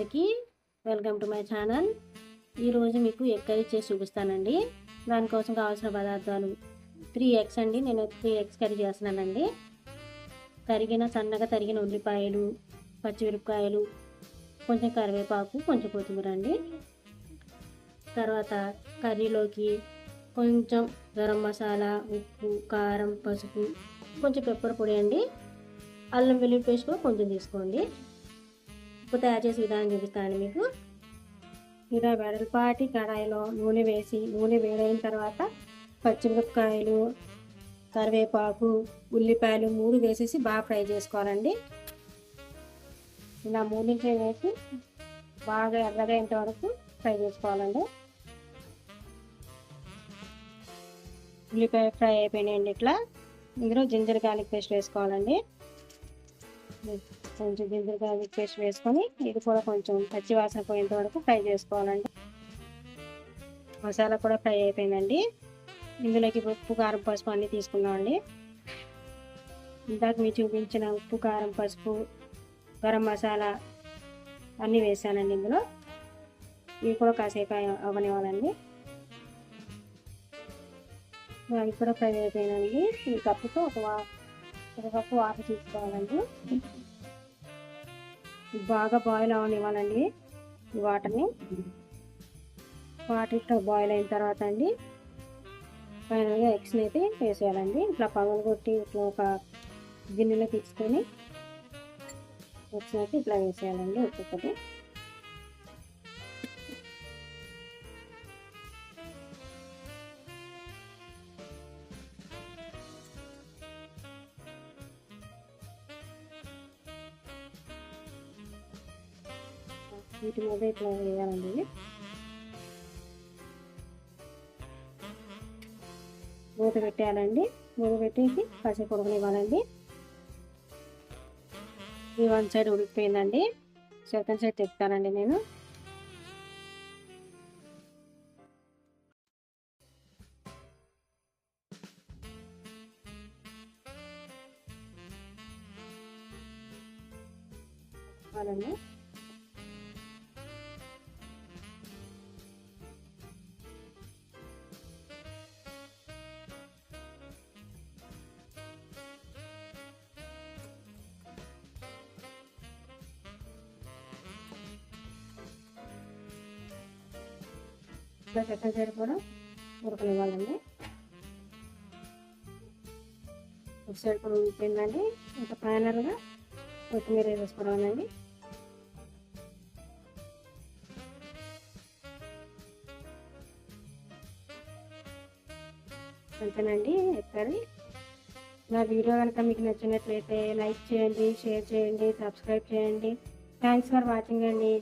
అందరికీ welcome to my channel. ఈరోజు మీకు ఎగ్ కర్రీ చేసి చూపిస్తానండి. దానికోసం కావాల్సిన పదార్థాలు 3 ఎగ్స్ అండి. నేను 3 ఎగ్స్ కర్రీ చేస్తున్నానండి. సన్నగా తరిగిన ఉల్లిపాయలు, పచ్చిమిరపకాయలు, కొంచెం కరివేపాకు, కొంచెం కొత్తిమీర అండి. తర్వాత కర్రీలోకి కొంచెం గరం మసాలా, ఉప్పు, కారం, పసుపు, కొంచెం పెప్పర్ పొడి అండి. అల్లం వెల్లుల్లి పేస్ట్ కూడా కొంచెం తీసుకోండి. ఇప్పుడు తయారు చేసే విధానం చూపిస్తాను మీకు. ఇలా వెడల్పాటి కడాయిలో నూనె వేసి, నూనె వేడైన తర్వాత పచ్చిమిరపకాయలు, కరివేపాకు, ఉల్లిపాయలు 3 వేసేసి బాగా ఫ్రై చేసుకోవాలండి. ఇలా 3 వేసి బాగా ఎర్రగైనంత వరకు ఫ్రై చేసుకోవాలండి. ఉల్లిపాయ ఫ్రై అయిపోయినాయండి. ఇట్లా ఇందులో జింజర్ గార్లిక్ పేస్ట్ వేసుకోవాలండి. కొంచెం జింజర్ గార్లిక్ పేస్ట్ వేసుకొని ఇది కూడా కొంచెం పచ్చి వాసన పోయేంత వరకు ఫ్రై చేసుకోవాలండి. మసాలా కూడా ఫ్రై అయిపోయిందండి. ఇందులోకి ఉప్పు, కారం, పసుపు అన్నీ తీసుకున్నామండి. ఇందాక మీరు చూపించిన ఉప్పు, కారం, పసుపు, గరం మసాలా అన్నీ వేసానండి. ఇందులో ఇవి కూడా కాసేపు అవనివ్వాలండి. అవి కూడా ఫ్రై అయిపోయినాయండి. ఈ కప్పుతో ఒక కప్పు వాటర్ తీసుకోవాలండి. బాగా బాయిల్ అవనివ్వాలండి ఈ వాటర్ని. వాటర్ బాయిల్ అయిన తర్వాత అండి ఫైనల్గా ఎగ్స్ని అయితే వేసేయాలండి. ఇట్లా పగలగొట్టి ఇట్లా ఒక గిన్నెలో తీసుకొని ఎగ్స్ని అయితే ఇట్లా వేసేయాలండి ఒక్కొక్కటి. వీటి మీద ఇట్లా వేయాలండి. మూత పెట్టేయాలండి. మూత పెట్టేసి కాసేపు ఉడకనివ్వాలండి. ఈ 1 సైడ్ ఉడికిపోయిందండి. సెకండ్ సైడ్ తిప్పుతానండి నేను. అలానే ఇట్లా సెకండ్ సైడ్ కూడా ఉడకనివ్వాలండి. ఒక సైడ్ కూడా ఉడికిపోయిందండి. ఇంకా ఫైనల్గా కొత్తిమీర వేసుకోవాలండి. అంతేనండి ఎగ్ కర్రీ. నా వీడియో కనుక మీకు నచ్చినట్లయితే లైక్ చేయండి, షేర్ చేయండి, సబ్స్క్రైబ్ చేయండి. థ్యాంక్స్ ఫర్ వాచింగ్ అండి.